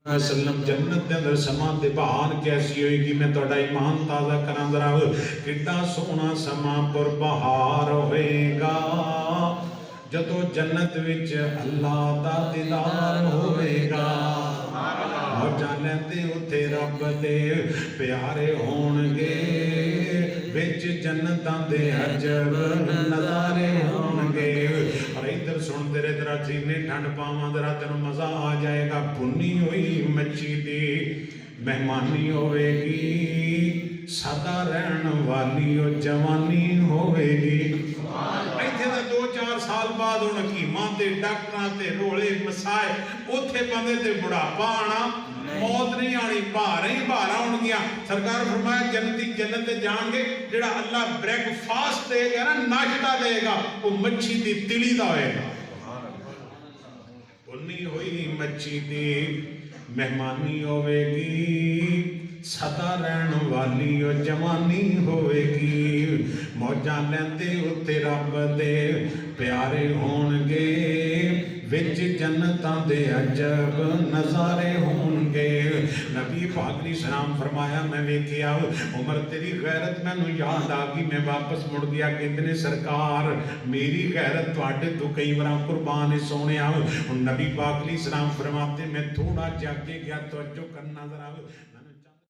वसल्लम जन्नत के अंदर समा ते बहार कैसी होएगी। मैं तुहाडा ईमान ताज़ा करा जरा, कितना सोहना समा पर बहार होएगा जदों जन्नत विच अल्लाह दा दीदार होएगा। मौजां लैंदे उत्थे रब दे प्यारे होणगे, विच जन्नतां दे अजब नज़ारे होणगे। और इधर सुन तेरे जरा सीने ठंड पावां जरा तेनों मजा आ जाएगा। भुनी हुई मच्छी दी मेहमानी होवेगी, सदा रहन वाली ओ जवानी होवेगी। इत्थे दा 2-4 साल बाद हुण हकीमां ते डॉक्टरां ते रोले मसाए, उत्थे बंदे ते बुढ़ापा आना, मौत नहीं आनी, भार ही भार आउणगियां। सरकार फरमाया जन्नती जन्नत ते जाणगे, जेड़ा अल्लाह ब्रेकफास्ट देगा ना, नाश्ता देगा, वो मच्छी दी तिली दा होएगा। भुनी हुई मच्छी दी मेहमानी होवेगी, सदा रहन वाली ओ जवानी होवेगी। मौजां लैंदे उत्ते रब दे प्यारे होणगे, विच जन्नतां दे अजब नज़ारे होणगे। नबी पाक ने सलाम फरमाया, मैं वेखिया उमर तेरी गैरत मैनू याद आ गई, मैं वापस मुड़ गया। कहते ने सरकार मेरी गैरत तुहाडे तो कई बार कुर्बान है सोनिया। नबी पाक ने सलाम फरमाते मैं थोड़ा जाके गया, तवज्जो करना जरा।